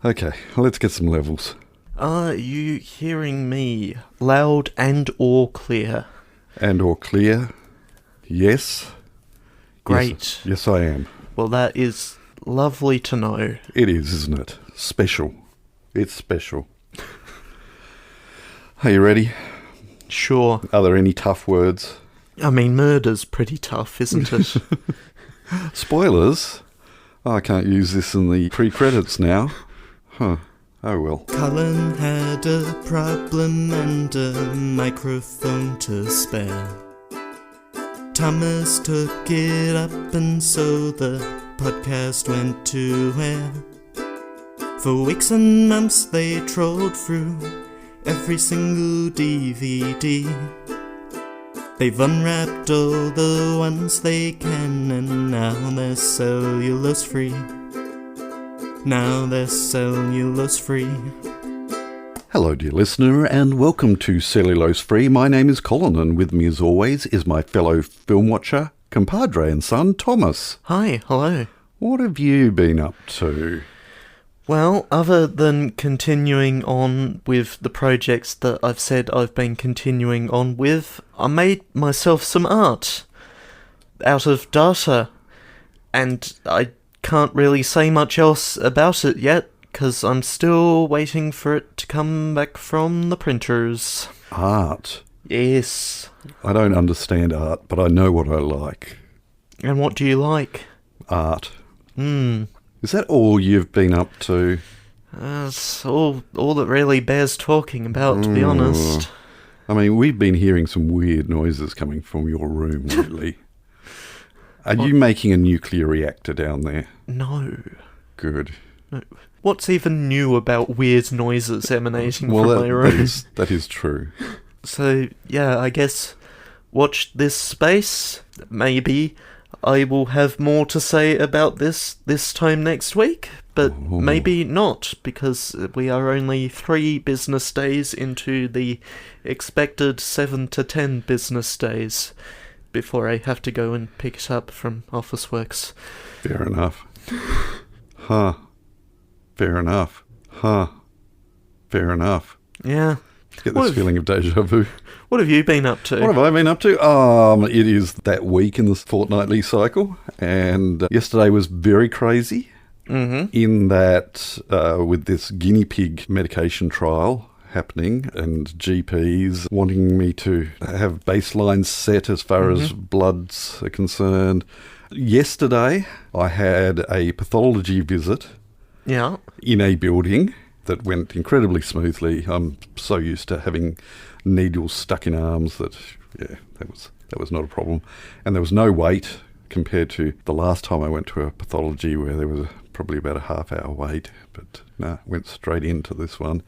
Okay, let's get some levels. Are you hearing me loud and or clear? And or clear? Yes. Great. Yes, I am. Well, that is lovely to know. It is, isn't it? Special. It's special. Are you ready? Sure. Are there any tough words? I mean, murder's pretty tough, isn't it? Spoilers? Oh, I can't use this in the pre-credits now. Huh. Oh well. Colin had a problem and a microphone to spare. Thomas took it up and so the podcast went to air. For weeks and months they trolled through every single DVD. They've unwrapped all the ones they can and now they're cellulose free. Now they're cellulose free. Hello dear listener and welcome to Cellulose Free. My name is Colin and with me as always is my fellow film watcher, compadre and son, Thomas. Hi, hello. What have you been up to? Well, other than continuing on with the projects that I've said I've been continuing on with, I made myself some art out of data, and I can't really say much else about it yet, because I'm still waiting for it to come back from the printers. Art? Yes. I don't understand art, but I know what I like. And what do you like? Art. Is that all you've been up to? It's all that really bears talking about, to be honest. I mean, we've been hearing some weird noises coming from your room lately. Are you making a nuclear reactor down there? No. Good. No. What's even new about weird noises emanating from my room? That is true. So, yeah, I guess watch this space. Maybe I will have more to say about this time next week, but maybe not, because we are only 3 business days into the expected 7 to 10 business days before I have to go and pick it up from Officeworks. Fair enough. Huh. Fair enough. Huh. Fair enough. Yeah. Get this feeling of deja vu. What have you been up to? What have I been up to? It is that week in this fortnightly cycle, and yesterday was very crazy in that with this guinea pig medication trial happening and GPs wanting me to have baselines set as far as bloods are concerned. Yesterday, I had a pathology visit in a building that went incredibly smoothly. I'm so used to having needles stuck in arms that, that was not a problem. And there was no wait compared to the last time I went to a pathology where there was probably about a half-hour wait. But no, went straight into this one.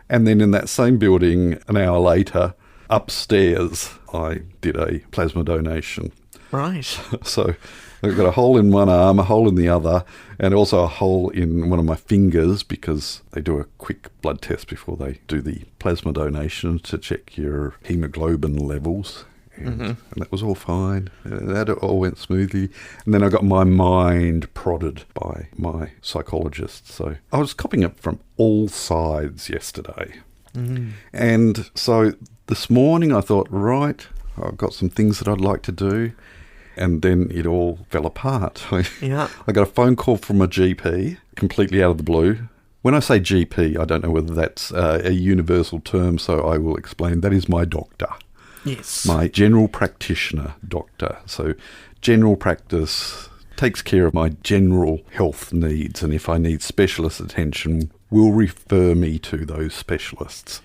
And then in that same building, an hour later, upstairs, I did a plasma donation. Right. So I've got a hole in one arm, a hole in the other, and also a hole in one of my fingers because they do a quick blood test before they do the plasma donation to check your hemoglobin levels. And that was all fine. That all went smoothly. And then I got my mind prodded by my psychologist. So I was copping it from all sides yesterday. And so this morning I thought, right, I've got some things that I'd like to do. And then it all fell apart. I got a phone call from a GP, completely out of the blue. When I say GP, I don't know whether that's a universal term, so I will explain. That is my doctor. Yes. My general practitioner doctor. So general practice takes care of my general health needs, and if I need specialist attention, will refer me to those specialists.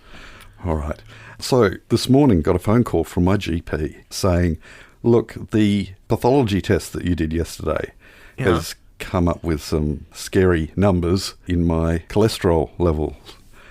All right. So this morning, got a phone call from my GP saying, look, the pathology test that you did yesterday has come up with some scary numbers in my cholesterol levels.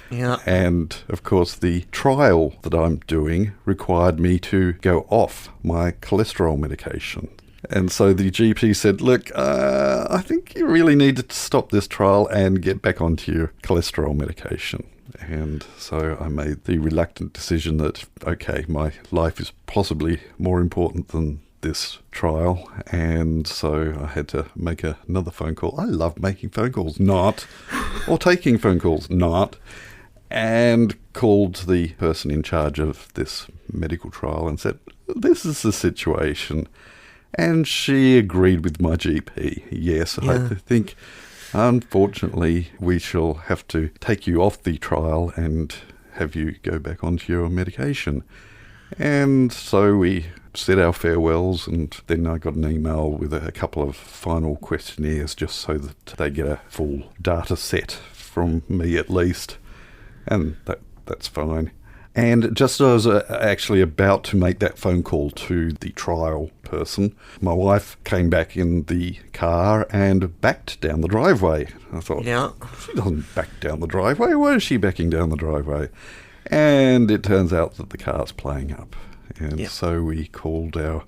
Yeah. And, of course, the trial that I'm doing required me to go off my cholesterol medication. And so the GP said, look, I think you really need to stop this trial and get back onto your cholesterol medication. And so I made the reluctant decision that, okay, my life is possibly more important than this trial, and so I had to make another phone call. I love making phone calls, or taking phone calls, and called the person in charge of this medical trial and said, this is the situation. And she agreed with my GP. Yes, I think, unfortunately, we shall have to take you off the trial and have you go back onto your medication. And so we said our farewells, and then I got an email with a couple of final questionnaires just so that they get a full data set from me at least. And that's fine. And just as I was actually about to make that phone call to the trial person, my wife came back in the car and backed down the driveway. I thought, she doesn't back down the driveway. Why is she backing down the driveway? And it turns out that the car's playing up. And so we called our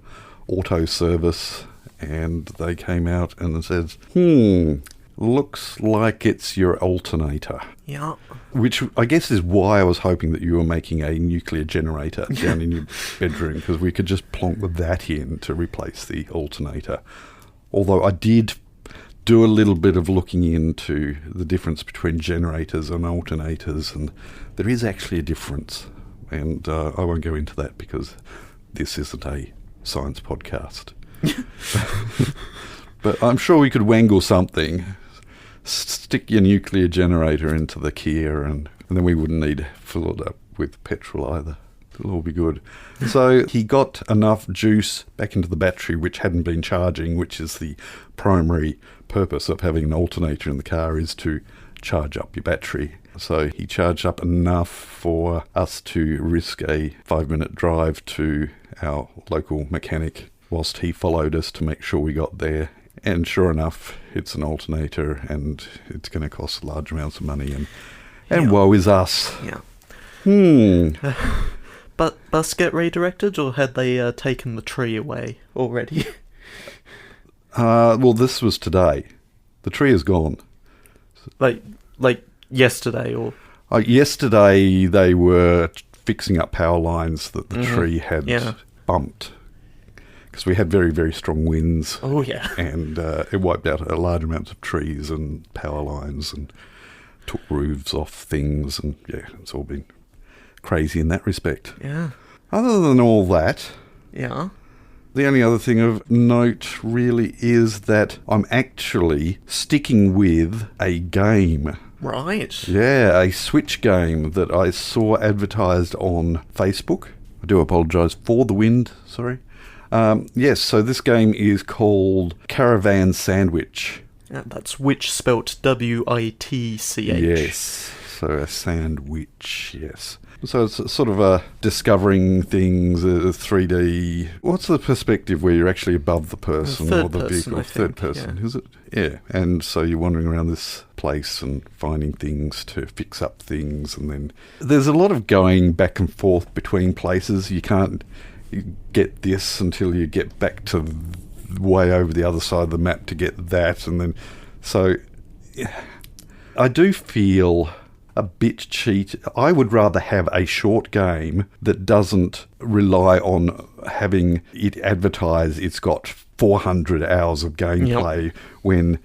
auto service, and they came out and said, looks like it's your alternator. Yeah. Which I guess is why I was hoping that you were making a nuclear generator down in your bedroom, because we could just plonk that in to replace the alternator. Although I did do a little bit of looking into the difference between generators and alternators, and there is actually a difference. And I won't go into that because this isn't a science podcast. But I'm sure we could wangle something. Stick your nuclear generator into the Kia, and then we wouldn't need to fill it up with petrol either. It'll all be good. So he got enough juice back into the battery, which hadn't been charging, which is the primary purpose of having an alternator in the car, is to charge up your battery. So he charged up enough for us to risk a 5-minute drive to our local mechanic whilst he followed us to make sure we got there. And sure enough, it's an alternator, and it's going to cost large amounts of money, and woe is us. Yeah. But bus get redirected, or had they taken the tree away already? Well, this was today. The tree is gone. Like yesterday, or? Yesterday they were fixing up power lines that the tree had bumped. Because we had very, very strong winds. Oh, yeah. And it wiped out a large amount of trees and power lines and took roofs off things. And, it's all been crazy in that respect. Yeah. Other than all that... Yeah. The only other thing of note really is that I'm actually sticking with a game. Right. Yeah, a Switch game that I saw advertised on Facebook. I do apologise for the wind, sorry. Yes, so this game is called Caravan Sandwich. That's witch spelt W-I-T-C-H. Yes, so a sandwich, yes. So it's sort of a discovering things, 3D... What's the perspective where you're actually above the person or the vehicle? Third person, is it? Yeah, and so you're wandering around this place and finding things to fix up things, and then there's a lot of going back and forth between places. You can't get this until you get back to way over the other side of the map to get that, and then... So, I do feel... a bit cheat. I would rather have a short game that doesn't rely on having it advertised it's got 400 hours of gameplay when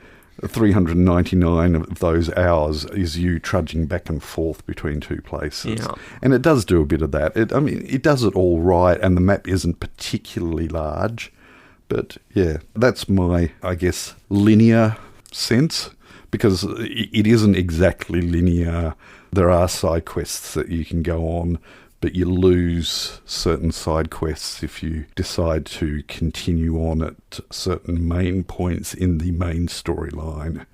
399 of those hours is you trudging back and forth between two places. Yeah. And it does do a bit of that. It does it all right, and the map isn't particularly large. But yeah, that's my, I guess, linear sense. Because it isn't exactly linear. There are side quests that you can go on, but you lose certain side quests if you decide to continue on at certain main points in the main storyline.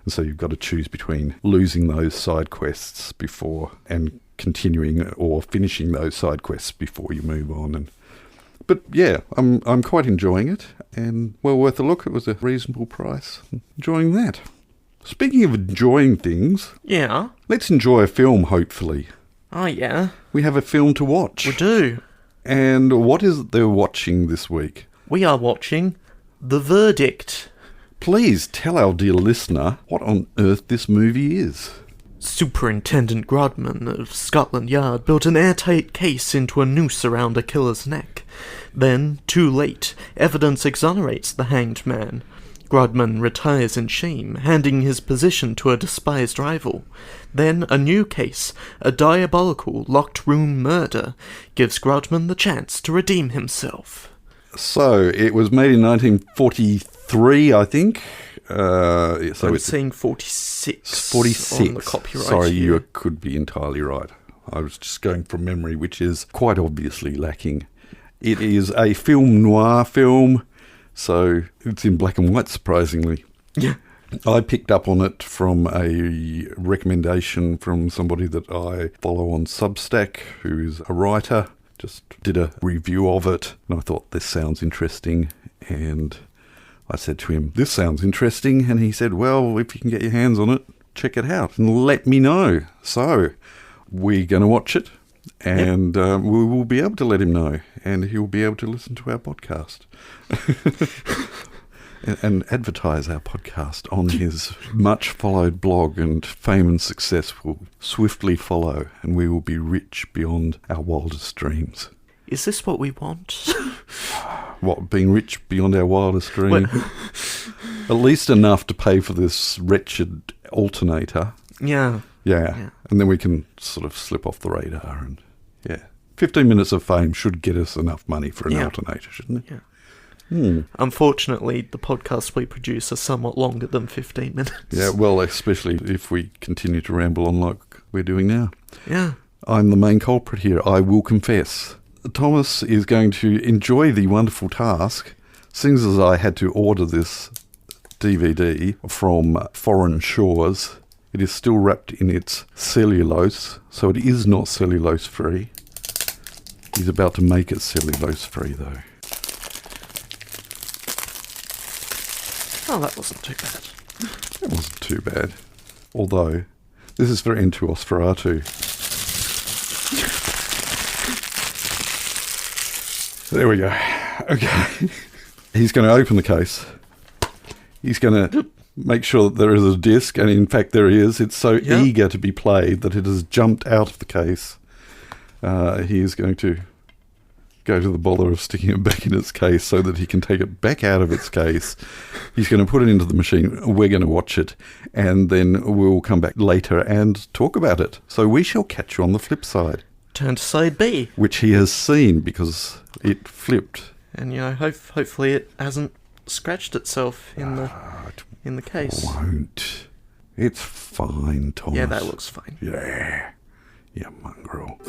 And so you've got to choose between losing those side quests before and continuing or finishing those side quests before you move on. But yeah, I'm quite enjoying it, and well worth a look. It was a reasonable price. Enjoying that. Speaking of enjoying things... Yeah? Let's enjoy a film, hopefully. Oh, yeah? We have a film to watch. We do. And what is it they're watching this week? We are watching The Verdict. Please tell our dear listener what on earth this movie is. Superintendent Grodman of Scotland Yard built an airtight case into a noose around a killer's neck. Then, too late, evidence exonerates the hanged man. Grodman retires in shame, handing his position to a despised rival. Then a new case, a diabolical locked-room murder, gives Grodman the chance to redeem himself. So, it was made in 1943, I think. I'm saying 46. 46. On the copyright. Sorry, here. you could be entirely right. I was just going from memory, which is quite obviously lacking. It is a film noir film, so it's in black and white, surprisingly. Yeah. I picked up on it from a recommendation from somebody that I follow on Substack, who is a writer. Just did a review of it, and I thought, this sounds interesting, and I said to him, this sounds interesting, and he said, well, if you can get your hands on it, check it out, and let me know. So, we're going to watch it, and we will be able to let him know, and he'll be able to listen to our podcast. and advertise our podcast on his much-followed blog, and fame and success will swiftly follow, and we will be rich beyond our wildest dreams. Is this what we want? What, being rich beyond our wildest dreams? At least enough to pay for this wretched alternator. Yeah. Yeah. And then we can sort of slip off the radar, and 15 minutes of fame should get us enough money for an alternator, shouldn't it? Yeah. Unfortunately, the podcasts we produce are somewhat longer than 15 minutes. Yeah, well, especially if we continue to ramble on like we're doing now. Yeah. I'm the main culprit here, I will confess. Thomas is going to enjoy the wonderful task, seeing as I had to order this DVD from foreign shores. It is still wrapped in its cellulose, so it is not cellulose-free. He's about to make it cellulose-free, though. Oh, that wasn't too bad. That wasn't too bad. Although, this is for Entuos Ferratu. There we go. Okay. He's going to open the case. He's going to make sure that there is a disc, and in fact there is. It's so eager to be played that it has jumped out of the case. He is going to go to the bother of sticking it back in its case so that he can take it back out of its case. He's going to put it into the machine. We're going to watch it, and then we'll come back later and talk about it. So we shall catch you on the flip side. Turn to side B. Which he has seen because it flipped. And, you know, hopefully it hasn't scratched itself in the case. It won't. It's fine, Thomas. Yeah, that looks fine. Yeah. You mongrel.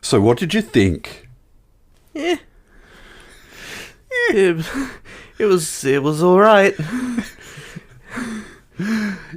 So what did you think? Yeah. It was all right.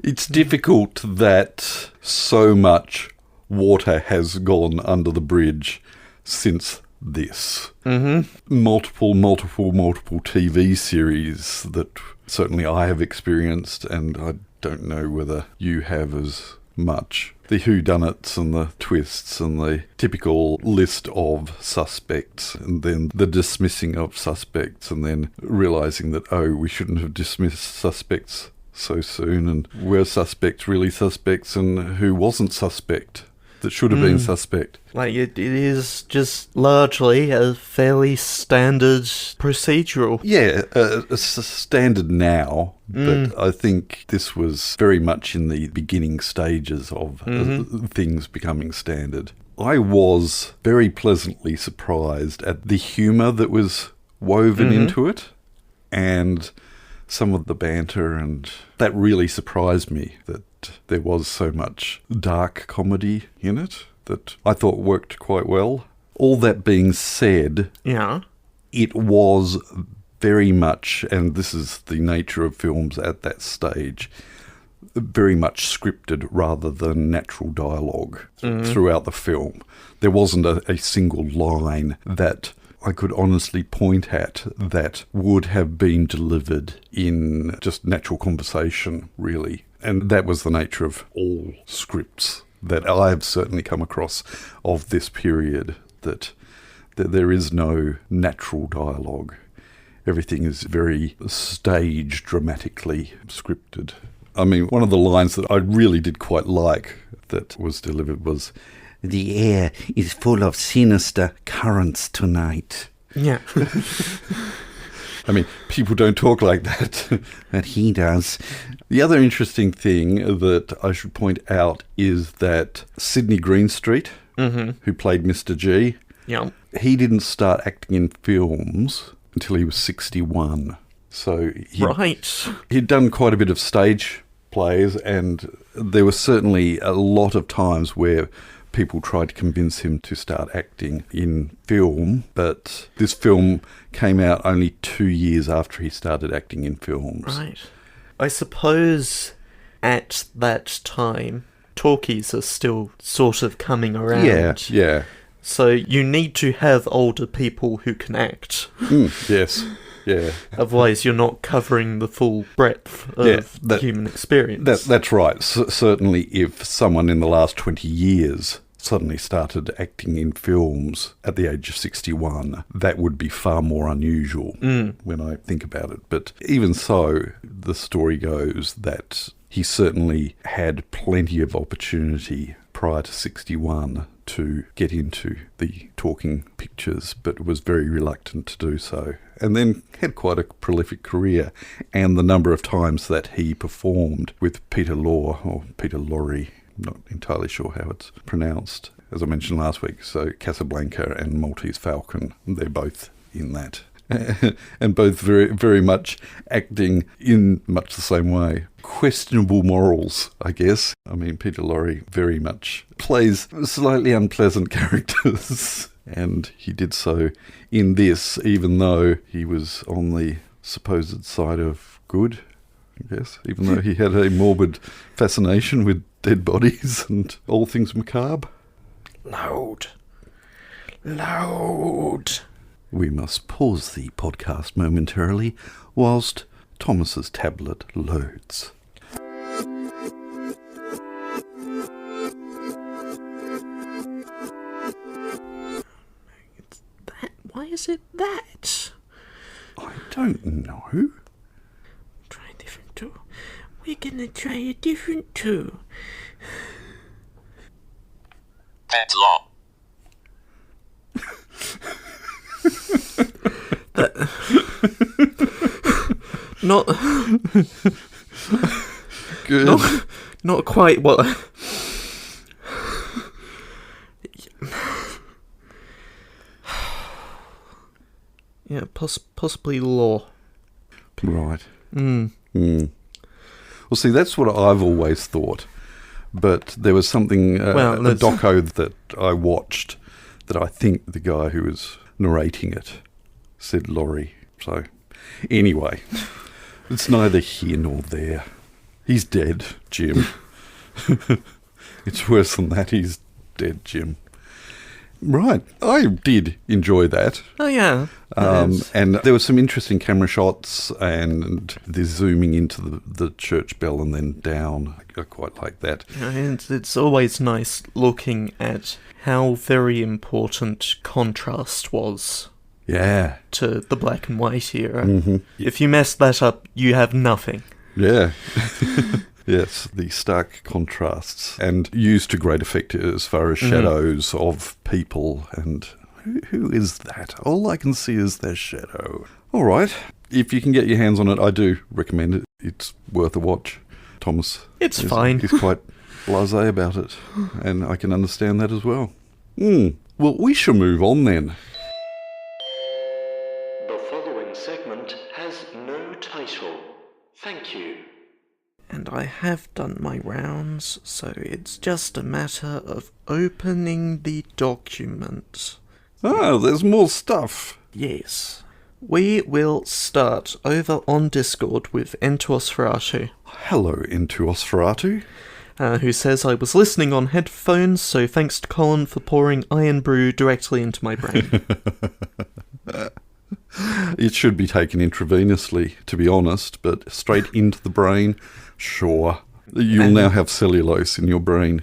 It's difficult that so much water has gone under the bridge since this. Mm-hmm. Multiple TV series that certainly I have experienced, and I don't know whether you have as much. The whodunits and the twists and the typical list of suspects, and then the dismissing of suspects, and then realising that, oh, we shouldn't have dismissed suspects so soon, and were suspects really suspects, and who wasn't suspect that should have been suspect. Like, it is just largely a fairly standard procedural. Yeah, standard now, but I think this was very much in the beginning stages of things becoming standard. I was very pleasantly surprised at the humour that was woven into it, and some of the banter, and that really surprised me that there was so much dark comedy in it that I thought worked quite well. All that being said, it was very much, and this is the nature of films at that stage, very much scripted rather than natural dialogue throughout the film. There wasn't a single line that I could honestly point at that would have been delivered in just natural conversation, really. And that was the nature of all scripts that I've certainly come across of this period, that there is no natural dialogue. Everything is very staged, dramatically scripted. I mean, one of the lines that I really did quite like that was delivered was, "The air is full of sinister currents tonight." Yeah. I mean, people don't talk like that, but he does. The other interesting thing that I should point out is that Sydney Greenstreet, who played Mr. G, Yeah. he didn't start acting in films until he was 61. So he'd done quite a bit of stage plays, and there were certainly a lot of times where people tried to convince him to start acting in film, but this film came out only 2 years after he started acting in films. Right. I suppose at that time, talkies are still sort of coming around. Yeah. So you need to have older people who can act. Yes, yeah. Otherwise, you're not covering the full breadth of the human experience. That's right. Certainly if someone in the last 20 years suddenly started acting in films at the age of 61, that would be far more unusual when I think about it. But even so, the story goes that he certainly had plenty of opportunity prior to 61 to get into the talking pictures, but was very reluctant to do so. And then had quite a prolific career, and the number of times that he performed with Peter Lorre, or Peter Lorre, not entirely sure how it's pronounced, as I mentioned last week. So Casablanca and Maltese Falcon, they're both in that. And both very, very much acting in much the same way. Questionable morals, I guess. I mean, Peter Lorre very much plays slightly unpleasant characters. And he did so in this, even though he was on the supposed side of good, I guess. Even though he had a morbid fascination with dead bodies and all things macabre. Loud. We must pause the podcast momentarily whilst Thomas's tablet loads. Why is it that? I don't know. Try a different tool. We're gonna try a different tool. Pet law. Not Good. not quite what. Yeah, possibly law. Right. Well, see, that's what I've always thought. But there was something, a doco that I watched that I think the guy who was narrating it said Lorre. So, anyway, it's neither here nor there. He's dead, Jim. It's worse than that. He's dead, Jim. Right. I did enjoy that. Oh, yeah. And there were some interesting camera shots and the zooming into the church bell and then down. I quite like that. And it's always nice looking at how very important contrast was. Yeah. To the black and white era. Mm-hmm. If you mess that up, you have nothing. Yeah. Yes, the stark contrasts, and used to great effect as far as shadows of people. And who is that? All I can see is their shadow. All right. If you can get your hands on it, I do recommend it. It's worth a watch. Thomas It's fine. He's quite blasé about it, and I can understand that as well. Well, we shall move on then. The following segment has no title. Thank you. And I have done my rounds, so it's just a matter of opening the document. Oh, there's more stuff. Yes. We will start over on Discord with Entuosferatu. Hello, Entuosferatu. Who says, I was listening on headphones, so thanks to Colin for pouring iron brew directly into my brain. It should be taken intravenously, to be honest, but straight into the brain, sure. You'll now have cellulose in your brain.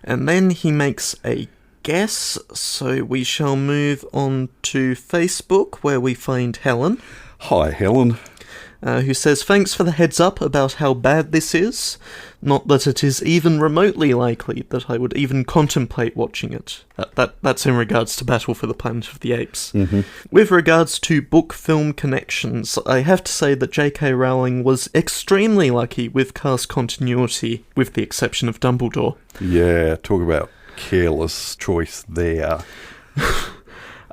And then he makes a guess, so we shall move on to Facebook, where we find Helen. Hi, Helen. who says, "Thanks for the heads up about how bad this is. Not that it is even remotely likely that I would even contemplate watching it." That's in regards to Battle for the Planet of the Apes. Mm-hmm. With regards to book-film connections, I have to say that J.K. Rowling was extremely lucky with cast continuity, with the exception of Dumbledore. Yeah, talk about careless choice there.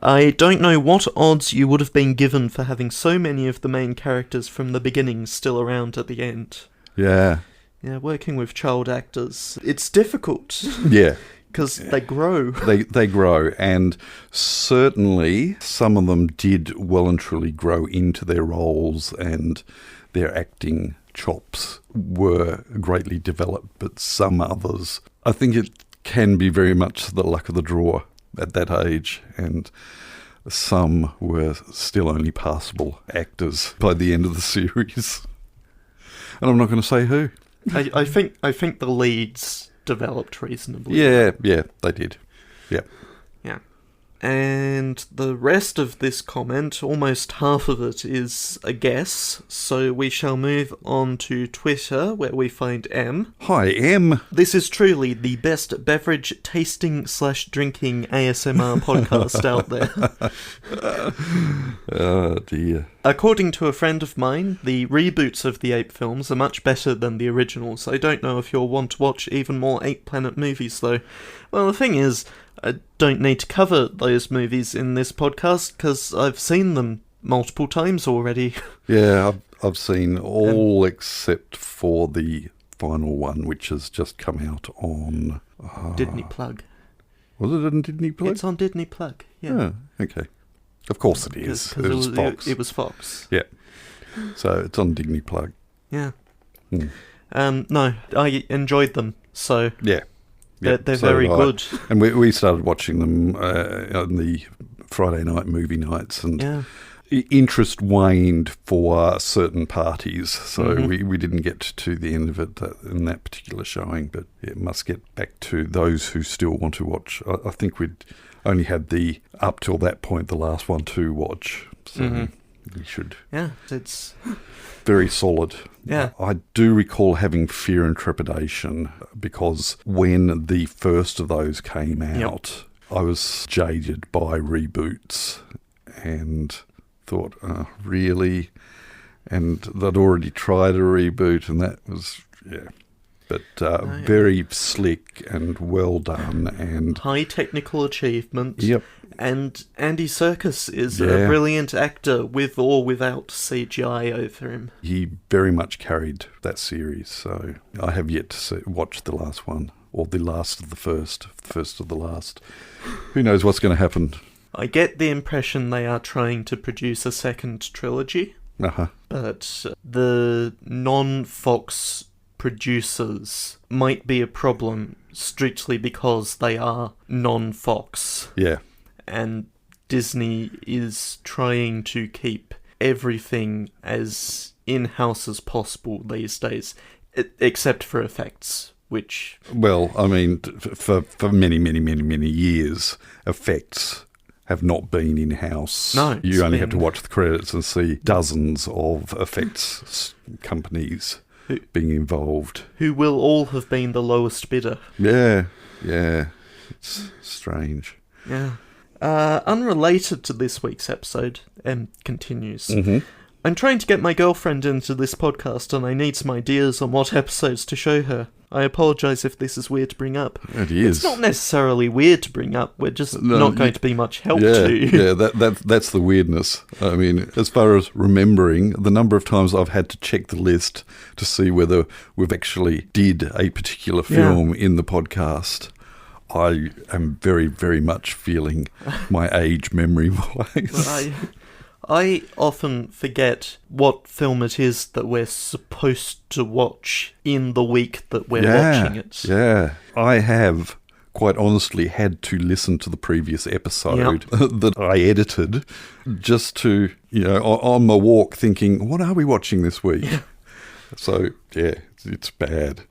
I don't know what odds you would have been given for having so many of the main characters from the beginning still around at the end. Yeah. Yeah, working with child actors, it's difficult. Yeah. Because they grow. They grow, and certainly some of them did well and truly grow into their roles, and their acting chops were greatly developed, but some others, I think it can be very much the luck of the draw at that age, and some were still only passable actors by the end of the series. And I'm not going to say who. I think the leads developed reasonably. Yeah, they did. Yeah. Yeah. And the rest of this comment, almost half of it, is a guess, so we shall move on to Twitter, where we find M. Hi, M. This is truly the best beverage tasting/drinking ASMR podcast out there. Oh, dear. According to a friend of mine, the reboots of the Ape films are much better than the originals. I don't know if you'll want to watch even more Ape Planet movies, though. Well, the thing is, I don't need to cover those movies in this podcast, because I've seen them multiple times already. Yeah, I've seen all except for the final one, which has just come out on... Disney Plug. Was it on Disney Plug? It's on Disney Plug, yeah. Oh, okay. Of course it is. Because It was Fox. It was Fox. Yeah. So it's on Disney Plug. Yeah. Hmm. No, I enjoyed them, so... Yeah. They're So very did I. good. And we started watching them on the Friday night movie nights, and Yeah. interest waned for certain parties, so Mm-hmm. we didn't get to the end of it in that particular showing, but it must get back to those who still want to watch. I think we'd only had up till that point, the last one to watch, so we should... Yeah, it's... Very solid. Yeah. I do recall having fear and trepidation because when the first of those came out, I was jaded by reboots and thought, oh, really? And they'd already tried a reboot, and that was, But very slick and well done, and high technical achievement. Yep. And Andy Serkis is a Yeah. brilliant actor with or without CGI over him. he very much carried that series. So I have yet to watch the last one, or the last of the first of the last. Who knows what's going to happen? I get the impression they are trying to produce a second trilogy, but the non-Fox producers might be a problem strictly because they are non-Fox. Yeah. And Disney is trying to keep everything as in-house as possible these days, except for effects, which... Well, I mean, for many, many, many, many years, effects have not been in-house. No. You only have to watch the credits and see dozens of effects companies being involved. Who will all have been the lowest bidder. Yeah. It's strange. Yeah. Unrelated to this week's episode, M continues. I'm trying to get my girlfriend into this podcast, and I need some ideas on what episodes to show her. I apologise if this is weird to bring up. It is. It's not necessarily weird to bring up. We're just not going to be much help to you. Yeah, that's the weirdness. I mean, as far as remembering, the number of times I've had to check the list to see whether we've actually did a particular film in the podcast, I am very, very much feeling my age memory-wise. I often forget what film it is that we're supposed to watch in the week that we're watching it. Yeah, I have quite honestly had to listen to the previous episode that I edited just to, on my walk thinking, what are we watching this week? Yeah. So, it's bad.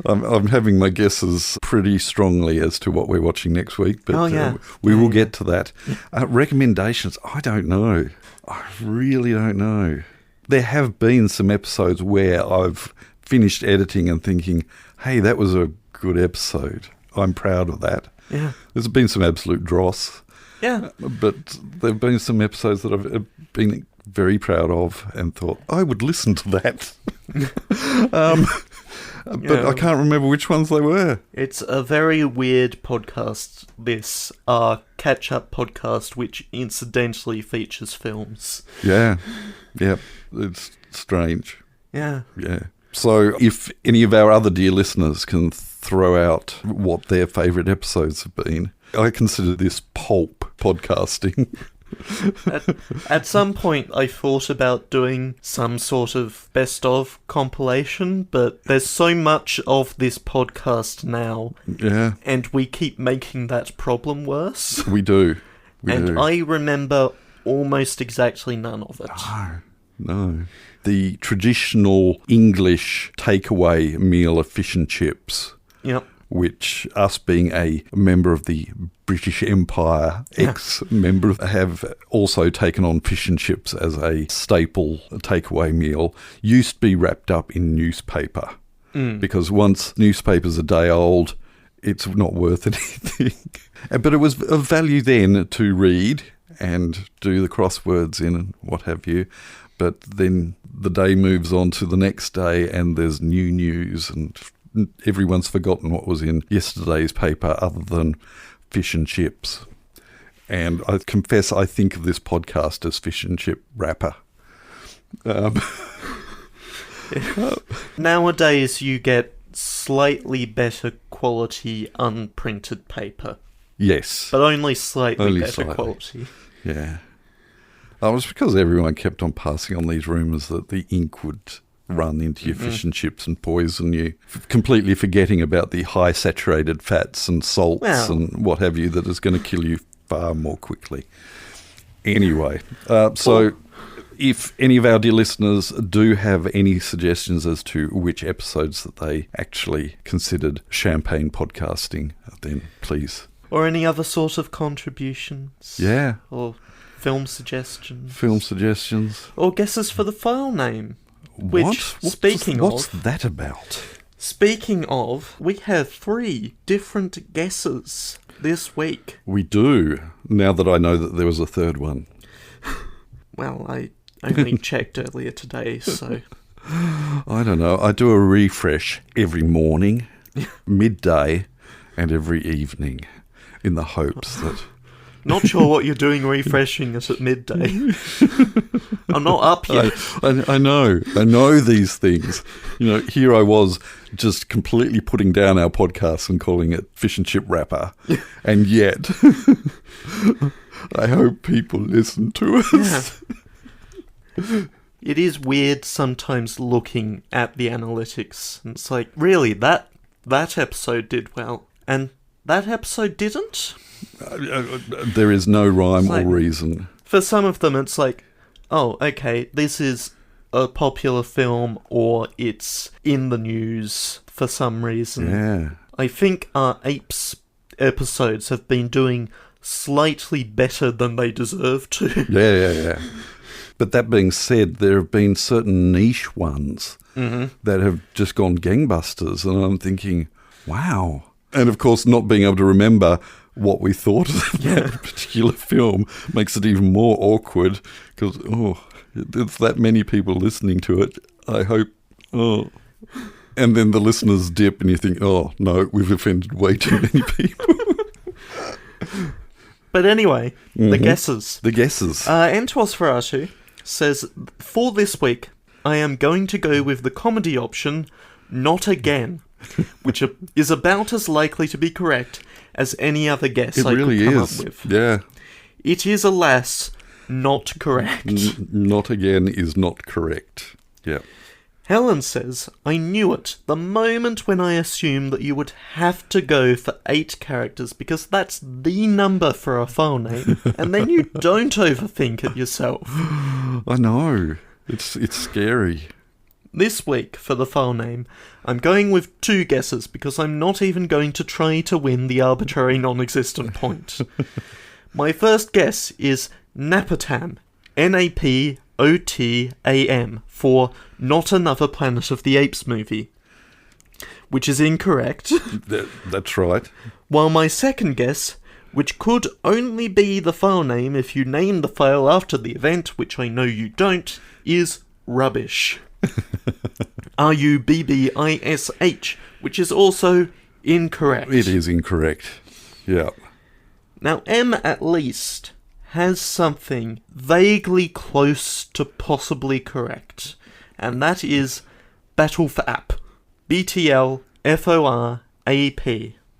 I'm having my guesses pretty strongly as to what we're watching next week, but we will get to that. Recommendations, I don't know. I really don't know. There have been some episodes where I've finished editing and thinking, hey, that was a good episode. I'm proud of that. Yeah. There's been some absolute dross. Yeah. But there have been some episodes that I've been very proud of and thought, I would listen to that. But I can't remember which ones they were. It's a very weird podcast, this, our catch-up podcast, which incidentally features films. Yeah. It's strange. Yeah. Yeah. So if any of our other dear listeners can throw out what their favourite episodes have been, I consider this pulp podcasting. At some point, I thought about doing some sort of best-of compilation, but there's so much of this podcast now, Yeah. and we keep making that problem worse. We do. I remember almost exactly none of it. No. The traditional English takeaway meal of fish and chips. Yep. Which, us being a member of the British Empire, ex-member, have also taken on fish and chips as a staple takeaway meal, used to be wrapped up in newspaper. Because once newspapers are day old, it's not worth anything. But it was of value then to read and do the crosswords in and what have you. But then the day moves on to the next day and there's new news and everyone's forgotten what was in yesterday's paper other than fish and chips. And I confess I think of this podcast as fish and chip wrapper. Nowadays you get slightly better quality unprinted paper. Yes. But only slightly Only better slightly. quality. Yeah. It was because everyone kept on passing on these rumours that the ink would run into your fish and chips and poison you, completely forgetting about the high saturated fats and salts and what have you that is going to kill you far more quickly. Anyway, so if any of our dear listeners do have any suggestions as to which episodes that they actually considered champagne podcasting, then please. Or any other sort of contributions. Yeah. Or film suggestions. Film suggestions. Or guesses for the file name. Which, What's that about? Speaking of, we have 3 different guesses this week. We do, now that I know that there was a third one. Well, I only checked earlier today, so... I don't know. I do a refresh every morning, midday, and every evening in the hopes that... Not sure what you're doing refreshing it at midday. I'm not up yet. I know these things. You know, here I was just completely putting down our podcast and calling it Fish and Chip Wrapper. And yet, I hope people listen to us. Yeah. It is weird sometimes looking at the analytics. And it's like, really, that episode did well. And that episode didn't? There is no rhyme or reason. For some of them, it's like, oh, okay, this is a popular film or it's in the news for some reason. Yeah. I think our Apes episodes have been doing slightly better than they deserve to. Yeah. But that being said, there have been certain niche ones that have just gone gangbusters, and I'm thinking, wow. And of course, not being able to remember what we thought of that particular film makes it even more awkward because, it's that many people listening to it. I hope, and then the listeners dip and you think, oh, no, we've offended way too many people. But anyway, the guesses. The guesses. Entosferatu says, for this week, I am going to go with the comedy option, Not Again, which is about as likely to be correct as any other guess I could come up with. Yeah. It is, alas, not correct. Not Again is not correct. Yeah. Helen says, I knew it the moment when I assumed that you would have to go for 8 characters because that's the number for a file name, and then you don't overthink it yourself. I know. It's scary. This week, for the file name, I'm going with 2 guesses because I'm not even going to try to win the arbitrary non-existent point. My first guess is Napatam, NAPOTAM for Not Another Planet of the Apes movie, which is incorrect. That's right. While my second guess, which could only be the file name if you name the file after the event, which I know you don't, is rubbish. RUBBISH, which is also incorrect. It is incorrect. Yeah. Now, M at least has something vaguely close to possibly correct, and that is Battle for App. BTLFORAP.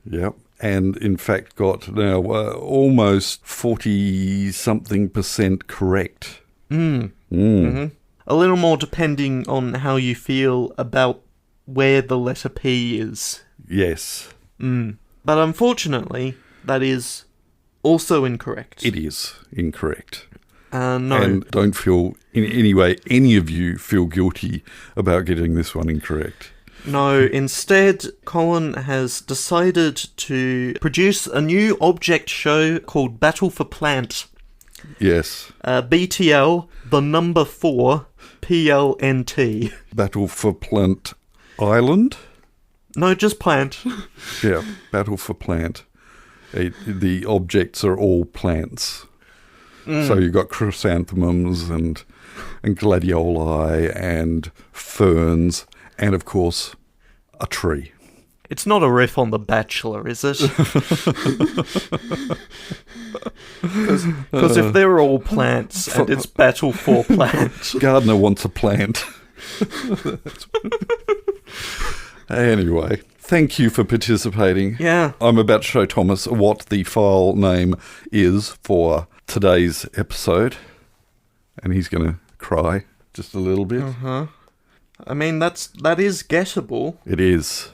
Yep. And in fact got now almost 40-something% correct. Mm-hmm. A little more depending on how you feel about where the letter P is. Yes. But unfortunately, that is also incorrect. It is incorrect. No. And don't feel, in any way, any of you feel guilty about getting this one incorrect. No, instead, Colin has decided to produce a new object show called Battle for Plant. Yes. BTL, the number 4, PLNT. Battle for Plant Island? No, just plant. Yeah, Battle for Plant. The objects are all plants. So you've got chrysanthemums and gladioli and ferns and, of course, a tree. It's not a riff on The Bachelor, is it? Because if they're all plants and it's Battle for Plant... Gardner wants a plant. Anyway, thank you for participating. Yeah. I'm about to show Thomas what the file name is for today's episode. And he's going to cry just a little bit. Uh-huh. I mean, that is gettable. It is.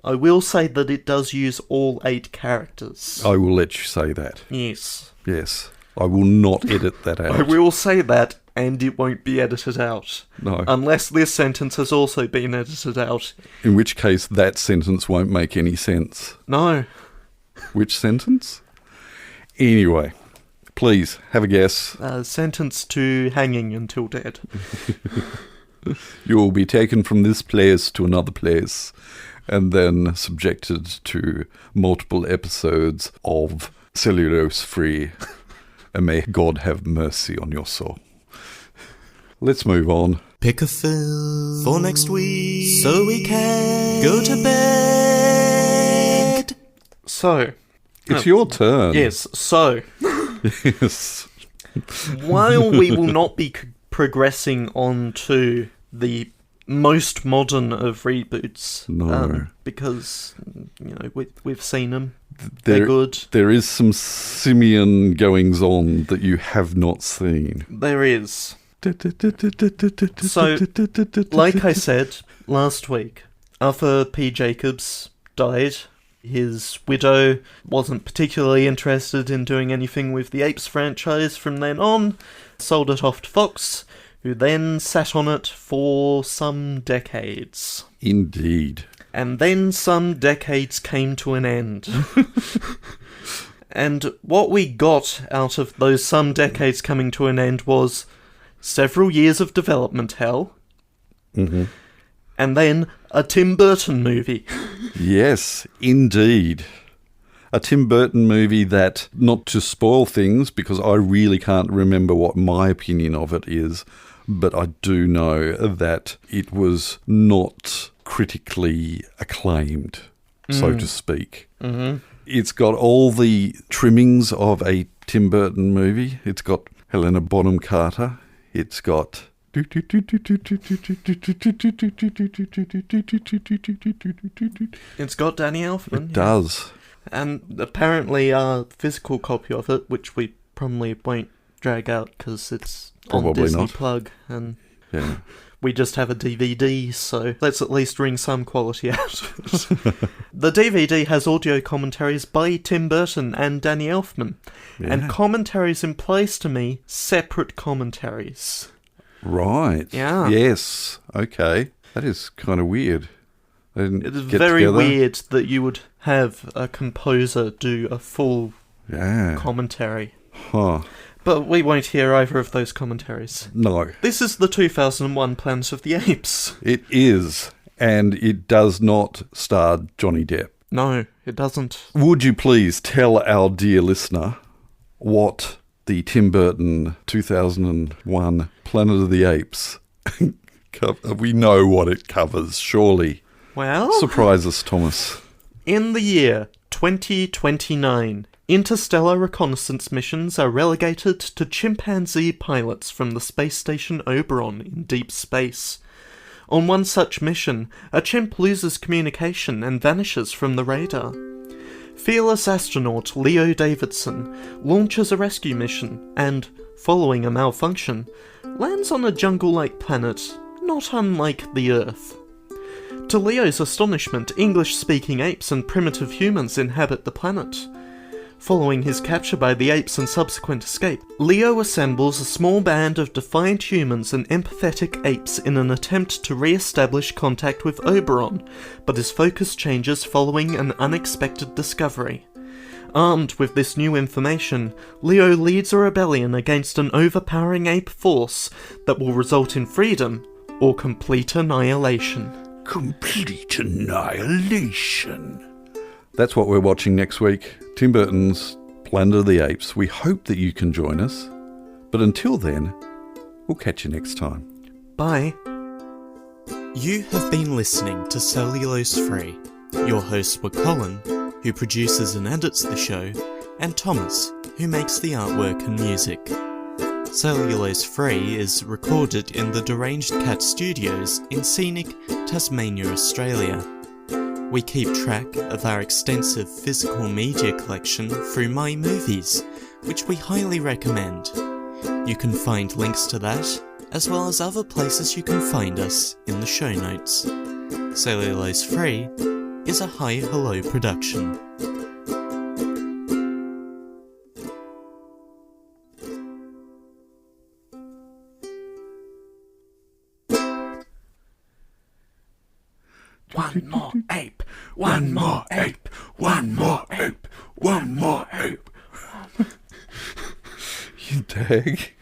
I will say that it does use all 8 characters. I will let you say that. Yes. Yes. I will not edit that out. I will say that, and it won't be edited out. No. Unless this sentence has also been edited out. In which case, that sentence won't make any sense. No. Which sentence? Anyway, please, have a guess. Sentence to hanging until dead. You will be taken from this place to another place, and then subjected to multiple episodes of cellulose-free, and may God have mercy on your soul. Let's move on. Pick a film for next week so we can go to bed. So. It's your turn. Yes, so. Yes. While we will not be progressing on to the most modern of reboots, No. because, you know, we've seen them. They're good. There is some simian goings-on that you have not seen. There is. So, like I said last week, Arthur P. Jacobs died. His widow wasn't particularly interested in doing anything with the Apes franchise from then on, sold it off to Fox, who then sat on it for some decades. Indeed. And then some decades came to an end. And what we got out of those some decades coming to an end was several years of development hell, Mm-hmm. and then a Tim Burton movie. Yes, indeed. A Tim Burton movie that, not to spoil things, because I really can't remember what my opinion of it is, but I do know that it was not critically acclaimed, so to speak. Mm-hmm. It's got all the trimmings of a Tim Burton movie. It's got Helena Bonham Carter. It's got... It's got Danny Elfman. It does. And apparently our physical copy of it, which we probably won't drag out because it's on Probably Disney not. Plug, and Yeah. we just have a DVD, so let's at least wring some quality out. The DVD has audio commentaries by Tim Burton and Danny Elfman, and commentaries implies to me separate commentaries. Right. Yeah. Yes. Okay. That is kind of weird. They didn't It is get very together. weird that you would have a composer do a full Yeah. commentary. Huh. But we won't hear either of those commentaries. No. This is the 2001 Planet of the Apes. It is, and it does not star Johnny Depp. No, it doesn't. Would you please tell our dear listener what the Tim Burton 2001 Planet of the Apes we know what it covers, surely. Well... Surprise us, Thomas. In the year 2029, interstellar reconnaissance missions are relegated to chimpanzee pilots from the space station Oberon in deep space. On one such mission, a chimp loses communication and vanishes from the radar. Fearless astronaut Leo Davidson launches a rescue mission and, following a malfunction, lands on a jungle-like planet not unlike the Earth. To Leo's astonishment, English-speaking apes and primitive humans inhabit the planet. Following his capture by the apes and subsequent escape, Leo assembles a small band of defiant humans and empathetic apes in an attempt to re-establish contact with Oberon, but his focus changes following an unexpected discovery. Armed with this new information, Leo leads a rebellion against an overpowering ape force that will result in freedom or complete annihilation. Complete annihilation. That's what we're watching next week. Tim Burton's Planet of the Apes. We hope that you can join us. But until then, we'll catch you next time. Bye. You have been listening to Cellulose Free. Your hosts were Colin, who produces and edits the show, and Thomas, who makes the artwork and music. Cellulose Free is recorded in the Deranged Cat Studios in scenic Tasmania, Australia. We keep track of our extensive physical media collection through My Movies, which we highly recommend. You can find links to that, as well as other places you can find us in the show notes. Cellulose Free is a Hi Hello production. One more ape, one more ape, one more ape, one more ape. You dag.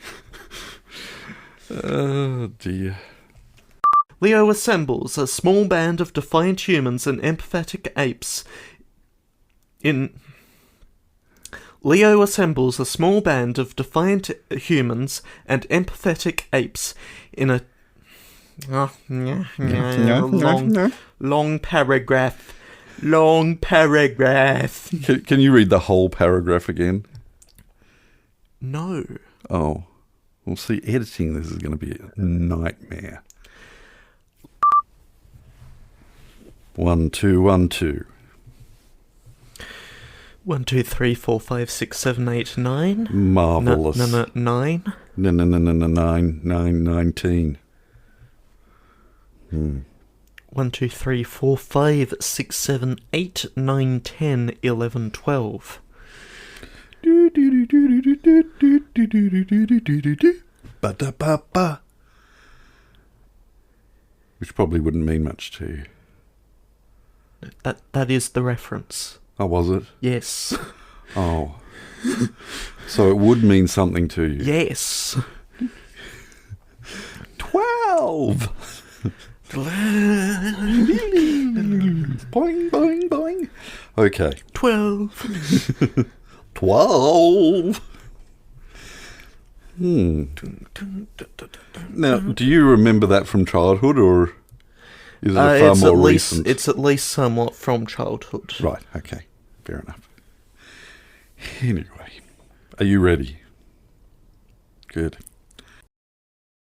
Oh dear. Leo assembles a small band of defiant humans and empathetic apes Leo assembles a small band of defiant humans and empathetic apes in a long paragraph. Long paragraph. Can you read the whole paragraph again? No. Oh. Well, see, editing this is going to be a nightmare. 1, 2, 1, 2. 1, 2, 3, 4, 5, 6, 7, 8, 9. Marvellous. 9. 9, 19. 1, 2, 3, 4, 5, 6, 7, 8, 9, 10, 11, 12. Ba-da-ba-ba. Which probably wouldn't mean much to you. That is the reference. Oh, was it? Yes. Oh. So it would mean something to you. Yes. 12. Boing, boing, boing. Okay. 12. 12. Now, do you remember that from childhood, or is it far more recent? It's at least somewhat from childhood. Right, okay. Fair enough. Anyway, are you ready? Good.